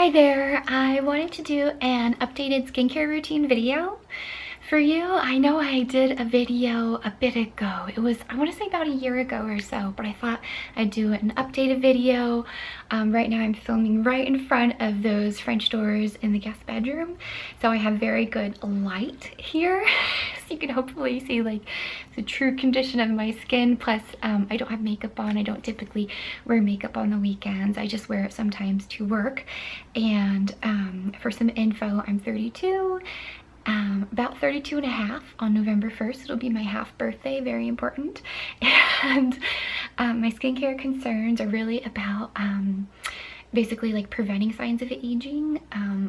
Hi there, I wanted to do an updated skincare routine video for you. I know I did a video a bit ago. It was, I want to say about a year ago or so, but I thought I'd do an updated video. Right now I'm filming right in front of those French doors in the guest bedroom. So I have very good light here. So you can hopefully see like the true condition of my skin. Plus I don't have makeup on. I don't typically wear makeup on the weekends. I just wear it sometimes to work. And for some info, I'm 32. About 32 and a half on November 1st. It'll be my half birthday, very important. And my skincare concerns are really about basically like preventing signs of aging.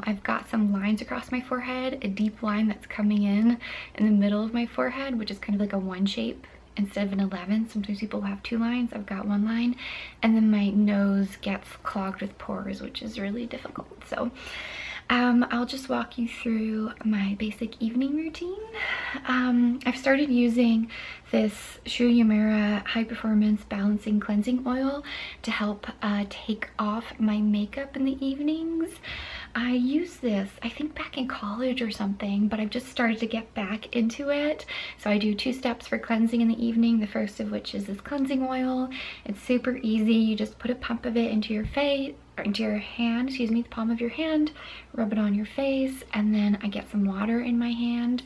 I've got some lines across my forehead, a deep line that's coming in the middle of my forehead, which is kind of like a one shape instead of an 11. Sometimes people have two lines. I've got one line. And then my nose gets clogged with pores, which is really difficult. So I'll just walk you through my basic evening routine. I've started using this Uemura High Performance Balancing Cleansing Oil to help take off my makeup in the evenings. I used this, I think back in college or something, but I've just started to get back into it. So I do 2 steps for cleansing in the evening, the first of which is this cleansing oil. It's super easy. You just put a pump of it into your face, or into your hand, excuse me, the palm of your hand, rub it on your face, and then I get some water in my hand,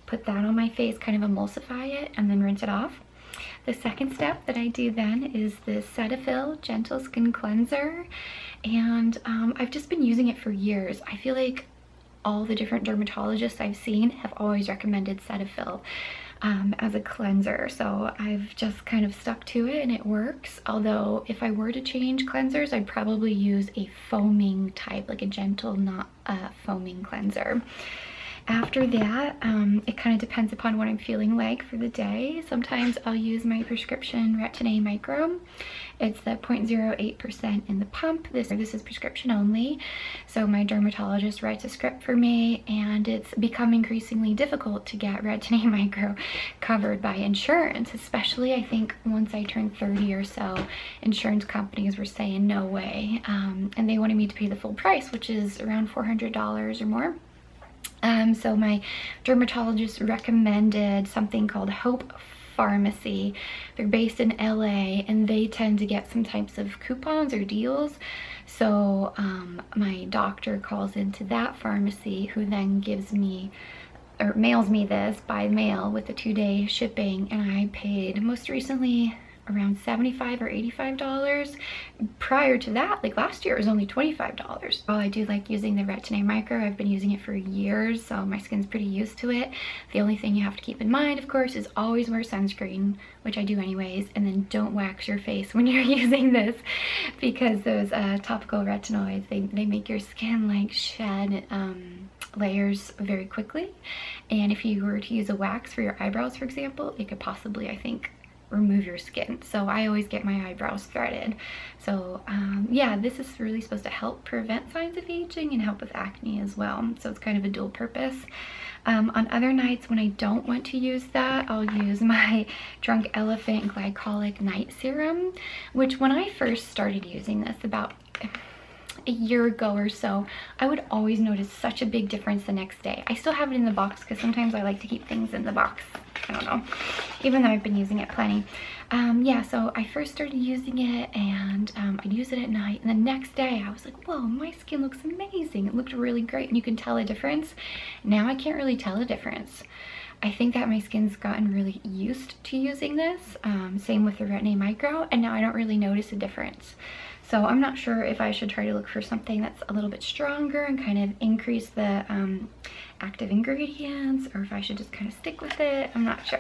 put that on my face, kind of emulsify it, and then rinse it off. The second step that I do then is the Cetaphil Gentle Skin Cleanser, and I've just been using it for years. I feel like all the different dermatologists I've seen have always recommended Cetaphil as a cleanser, so I've just kind of stuck to it and it works. Although if I were to change cleansers, I'd probably use a foaming type, like a gentle, not a foaming cleanser. After that, it kind of depends upon what I'm feeling like for the day. Sometimes I'll use my prescription Retin-A micro. It's the 0.08% in the pump. This is prescription only. So my dermatologist writes a script for me, and it's become increasingly difficult to get Retin-A micro covered by insurance, especially I think once I turned 30 or so, insurance companies were saying no way. And they wanted me to pay the full price, which is around $400 or more. So my dermatologist recommended something called Hope Pharmacy. They're based in LA, and they tend to get some types of coupons or deals. So my doctor calls into that pharmacy, who then gives me or mails me this by mail with a 2-day shipping, and I paid most recently around $75 or $85. Prior to that, like last year, it was only $25. Well, I do like using the Retin-A micro. I've been using it for years, so my skin's pretty used to it. The only thing you have to keep in mind, of course, is always wear sunscreen, which I do anyways, and then don't wax your face when you're using this, because those topical retinoids, they make your skin like shed layers very quickly. And if you were to use a wax for your eyebrows, for example, it could possibly, I think, remove your skin. So I always get my eyebrows threaded. So yeah, this is really supposed to help prevent signs of aging and help with acne as well. So it's kind of a dual purpose. On other nights when I don't want to use that, I'll use my Drunk Elephant Glycolic Night Serum, which when I first started using this about a year ago or so, I would always notice such a big difference the next day. I still have it in the box because sometimes I like to keep things in the box. I don't know, even though I've been using it plenty. Yeah, so I first started using it, and I'd use it at night, and the next day I was like, whoa, my skin looks amazing. It looked really great, and you can tell a difference. Now I can't really tell a difference. I think that my skin's gotten really used to using this. Same with the Retin-A micro, and now I don't really notice a difference. So I'm not sure if I should try to look for something that's a little bit stronger and kind of increase the active ingredients, or if I should just kind of stick with it. I'm not sure.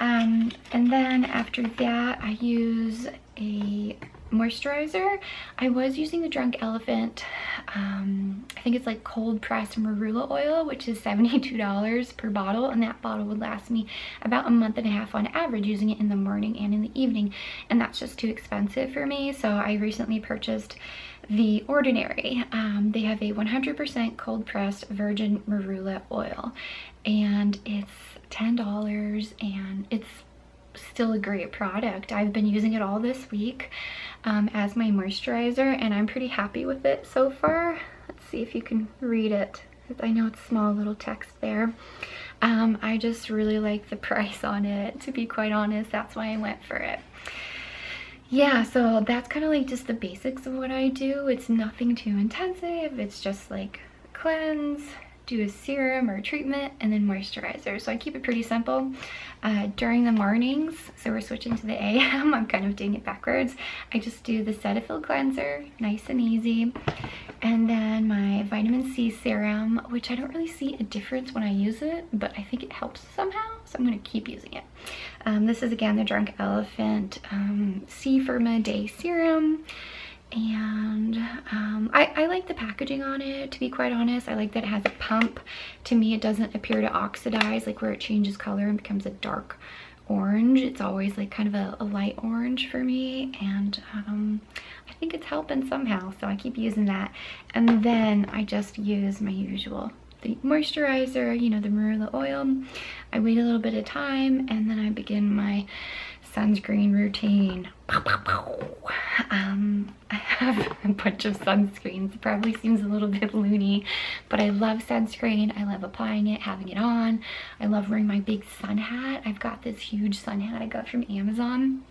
And then after that, I use a moisturizer. I was using the Drunk Elephant, I think it's like cold pressed Marula oil, which is $72 per bottle, and that bottle would last me about a month and a half on average, using it in the morning and in the evening, and that's just too expensive for me. So I recently purchased The Ordinary. They have a 100% cold pressed virgin Marula oil, and it's $10, and it's still a great product. I've been using it all this week as my moisturizer, and I'm pretty happy with it so far. see if you can read it. I know it's small little text there. I just really like the price on it, to be quite honest. That's why I went for it. Yeah, so that's kind of like just the basics of what I do. It's nothing too intensive. It's just like cleanse, do a serum or a treatment, and then moisturizer. So I keep it pretty simple. During the mornings, so we're switching to the AM, I'm kind of doing it backwards. I just do the Cetaphil cleanser, nice and easy. And then my vitamin C serum, which I don't really see a difference when I use it, but I think it helps somehow, so I'm gonna keep using it. This is again the Drunk Elephant C-Firma Day Serum. And I like the packaging on it, to be quite honest. I like that it has a pump. To me, it doesn't appear to oxidize, like where it changes color and becomes a dark orange. It's always like kind of a light orange for me, and I think it's helping somehow, so I keep using that. And then I just use my usual, the moisturizer, you know, the Marula oil. I wait a little bit of time, and then I begin my sunscreen routine. I have a bunch of sunscreens. It probably seems a little bit loony, but I love sunscreen. I love applying it, having it on. I love wearing my big sun hat. I've got this huge sun hat I got from Amazon,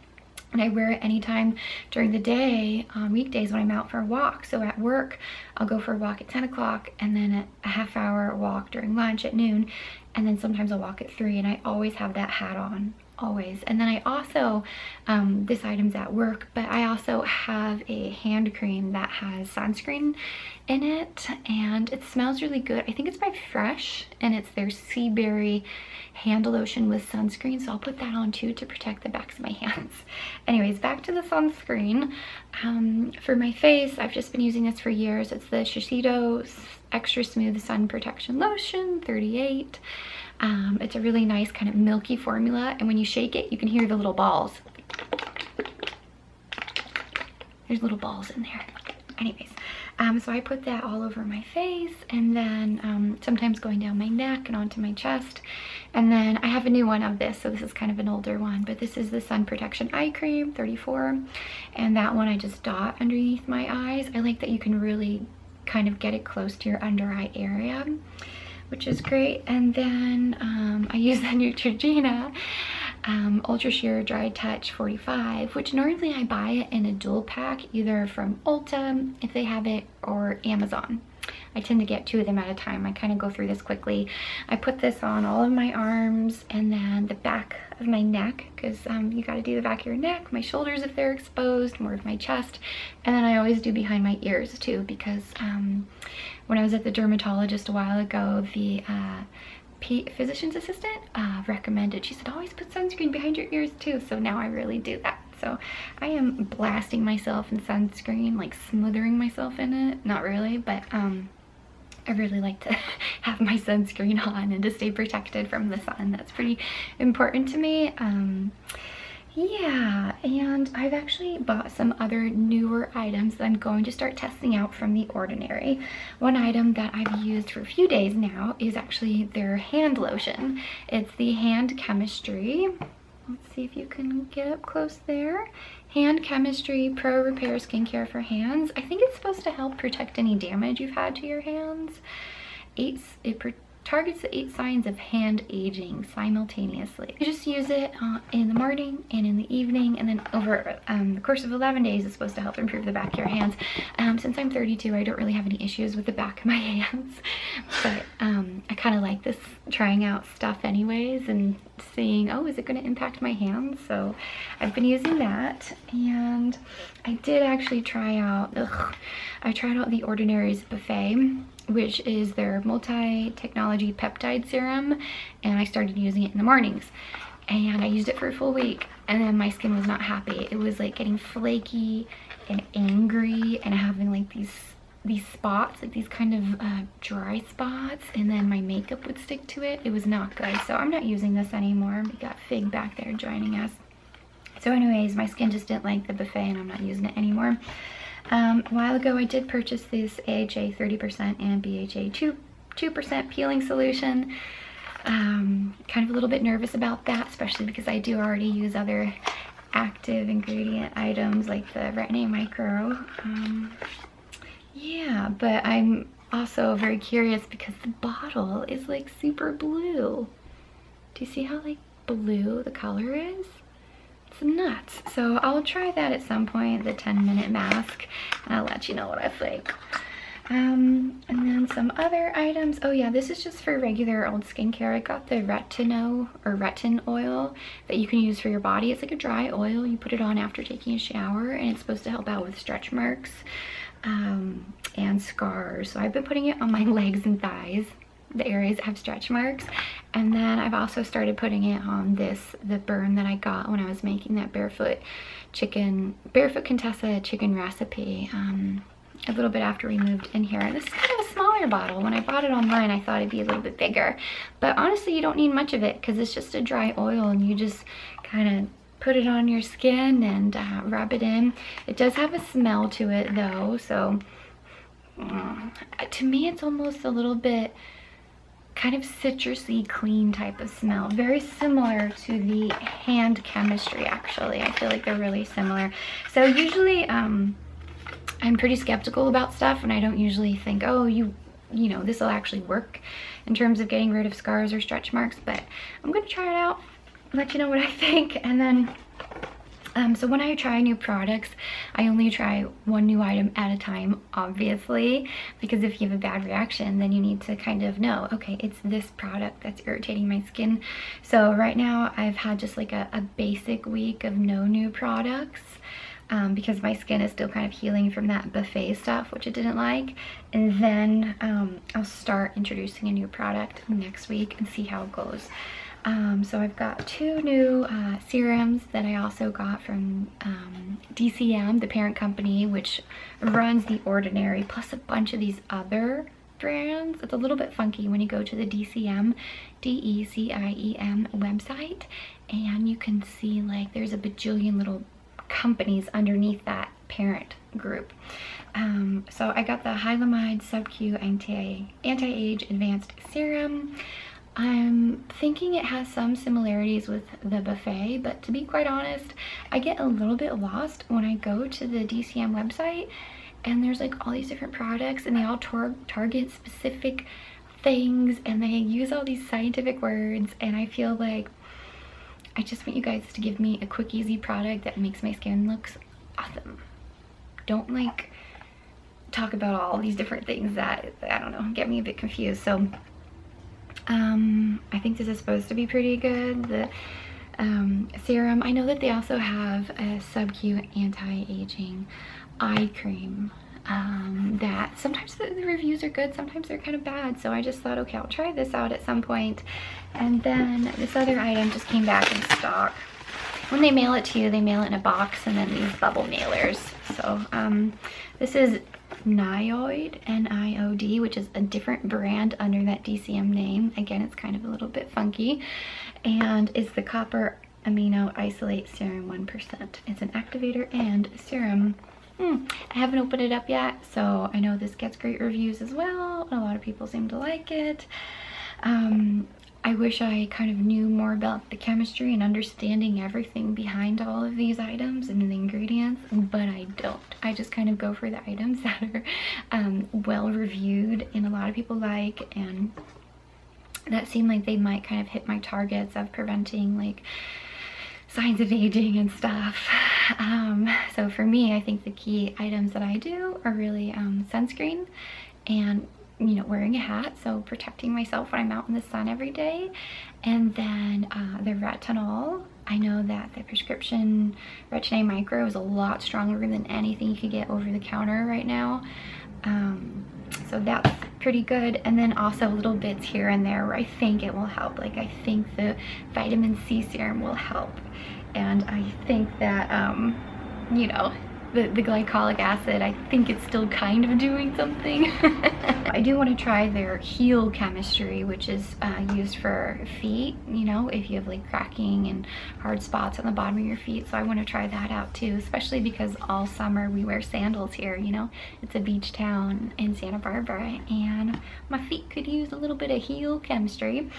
and I wear it anytime during the day, on weekdays when I'm out for a walk. So at work, I'll go for a walk at 10 o'clock, and then a half-hour walk during lunch at noon, and then sometimes I'll walk at 3, and I always have that hat on. Always. And then I also, this item's at work, but I also have a hand cream that has sunscreen in it, and it smells really good. I think it's by Fresh, and it's their sea berry hand lotion with sunscreen, so I'll put that on too to protect the backs of my hands. Anyways, back to the sunscreen. For my face, I've just been using this for years. It's the Shiseido Extra Smooth Sun Protection Lotion 38. It's a really nice kind of milky formula, and when you shake it, you can hear the little balls. There's little balls in there. Anyways, so I put that all over my face, and then sometimes going down my neck and onto my chest. And then I have a new one of this, so this is kind of an older one, but this is the Sun Protection Eye Cream 34, and that one I just dot underneath my eyes. I like that you can really kind of get it close to your under eye area, which is great. And then I use the Neutrogena Ultra Sheer Dry Touch 45, which normally I buy it in a dual pack, either from Ulta if they have it, or Amazon. I tend to get 2 of them at a time. I kind of go through this quickly. I put this on all of my arms and then the back of my neck, because you got to do the back of your neck, my shoulders if they're exposed, more of my chest, and then I always do behind my ears too, because when I was at the dermatologist a while ago, the physician's assistant recommended, she said, always put sunscreen behind your ears too, so now I really do that. So I am blasting myself in sunscreen, like smothering myself in it. Not really, but I really like to have my sunscreen on and to stay protected from the sun. That's pretty important to me. Yeah, and I've actually bought some other newer items that I'm going to start testing out from The Ordinary. One item that I've used for a few days now is actually their hand lotion. It's the Hand Chemistry. Let's see if you can get up close there. Hand Chemistry Pro Repair Skincare for Hands. I think it's supposed to help protect any damage you've had to your hands. It targets the 8 signs of hand aging simultaneously. You just use it in the morning and in the evening, and then over the course of 11 days it's supposed to help improve the back of your hands. Since I'm 32, I don't really have any issues with the back of my hands, but I kind of like this trying out stuff anyways and seeing, oh, is it going to impact my hands? So I've been using that, and I did actually try out, I tried out The Ordinary's Buffet, which is their multi-technology peptide serum, and I started using it in the mornings, and I used it for a full week, and then my skin was not happy. It was like getting flaky and angry and having like these spots, like these kind of dry spots, and then my makeup would stick to it. It was not good, so I'm not using this anymore. We got Fig back there joining us. So anyways, my skin just didn't like the Buffet, and I'm not using it anymore. A while ago I did purchase this AHA 30% and BHA 2% peeling solution. Kind of a little bit nervous about that, especially because I do already use other active ingredient items like the Retin-A Micro. Yeah, but I'm also very curious because the bottle is like super blue. Do you see how like blue the color is? It's nuts. So I'll try that at some point, the 10-minute mask, and I'll let you know what I think. And then some other items. Oh yeah, this is just for regular old skincare. I got the Retin-Oil that you can use for your body. It's like a dry oil. You put it on after taking a shower, and it's supposed to help out with stretch marks and scars. So I've been putting it on my legs and thighs, the areas that have stretch marks. And then I've also started putting it on the burn that I got when I was making that Barefoot Contessa chicken recipe. A little bit after we moved in here. This is kind of a smaller bottle. When I bought it online, I thought it'd be a little bit bigger, but honestly you don't need much of it because it's just a dry oil, and you just kind of put it on your skin and rub it in. It does have a smell to it though, so to me it's almost a little bit kind of citrusy, clean type of smell. Very similar to the hand chemistry actually. I feel like they're really similar. So usually I'm pretty skeptical about stuff, and I don't usually think, oh, you know, this will actually work in terms of getting rid of scars or stretch marks, but I'm gonna try it out, let you know what I think. And then so when I try new products, I only try one new item at a time, obviously, because if you have a bad reaction, then you need to kind of know, okay, it's this product that's irritating my skin. So right now I've had just like a basic week of no new products. Because my skin is still kind of healing from that buffet stuff, which I didn't like. And then I'll start introducing a new product next week and see how it goes. So I've got 2 new serums that I also got from Deciem, the parent company, which runs The Ordinary, plus a bunch of these other brands. It's a little bit funky when you go to the Deciem, D-E-C-I-E-M website, and you can see like there's a bajillion little companies underneath that parent group. So I got the Hylamide Sub-Q Anti-Age Advanced Serum. I'm thinking it has some similarities with the buffet, but to be quite honest, I get a little bit lost when I go to the DCM website and there's like all these different products and they all target specific things and they use all these scientific words, and I feel like I just want you guys to give me a quick, easy product that makes my skin look awesome. Don't like talk about all these different things that, I don't know, get me a bit confused. So I think this is supposed to be pretty good. The serum, I know that they also have a sub-Q anti-aging eye cream that sometimes the reviews are good, sometimes they're kind of bad, so I just thought, okay, I'll try this out at some point. And then this other item just came back in stock. When they mail it to you, they mail it in a box and then these bubble mailers. So this is Niod, N-I-O-D, which is a different brand under that DCM name. Again, it's kind of a little bit funky, and it's the Copper Amino Isolate Serum 1%. It's an activator and serum. I haven't opened it up yet, so I know this gets great reviews as well. A lot of people seem to like it. I wish I kind of knew more about the chemistry and understanding everything behind all of these items and the ingredients, but I don't. I just kind of go for the items that are well reviewed and a lot of people like, and that seem like they might kind of hit my targets of preventing like signs of aging and stuff. So for me, I think the key items that I do are really sunscreen and, you know, wearing a hat, so protecting myself when I'm out in the sun every day. And then the Retin-Oil. I know that the prescription Retin-A Micro is a lot stronger than anything you could get over the counter right now. So that's pretty good. And then also little bits here and there where I think it will help. Like I think the vitamin C serum will help. And I think that, you know, the glycolic acid, I think it's still kind of doing something. I do want to try their heel chemistry, which is used for feet, you know, if you have like cracking and hard spots on the bottom of your feet. So I want to try that out too, especially because all summer we wear sandals here, you know. It's a beach town in Santa Barbara and my feet could use a little bit of heel chemistry.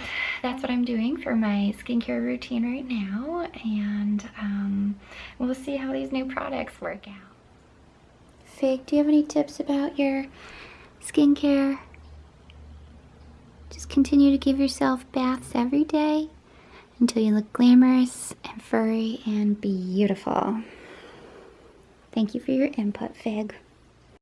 That's what I'm doing for my skincare routine right now, and we'll see how these new products work out. Fig, do you have any tips about your skincare. Just continue to give yourself baths every day until you look glamorous and furry and beautiful. Thank you for your input, Fig.